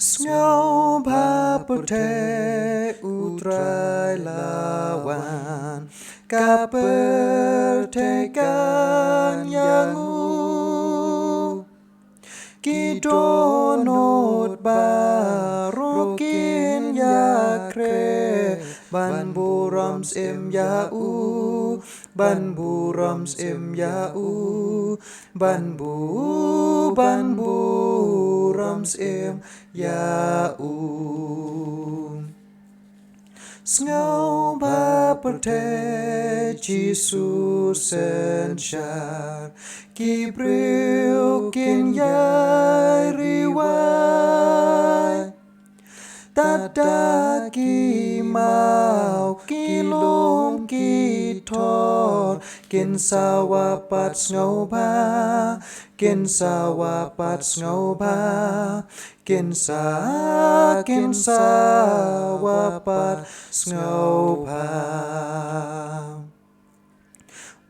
Sngau baperte utrai lawan kapertekan yang kidonot barokin yakre ban burams em yau ban burams em yau ban burams em yau Sngau baperte Jesus sensyar kibriu kin yai riwai Tada ki mau kilom ki tor kin sawapat sngau ba kin sawapat sngau ba kin sawapat sngau ba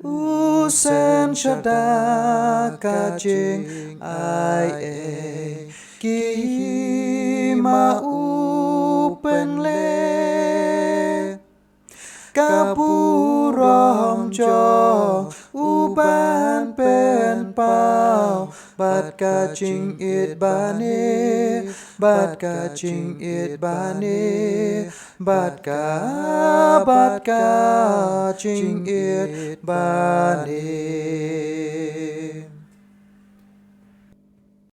Usen syada kajing ai ki mau penle kapuram jo uban pen pau bat kajing it bane bat kajing it bane bat kajing it bane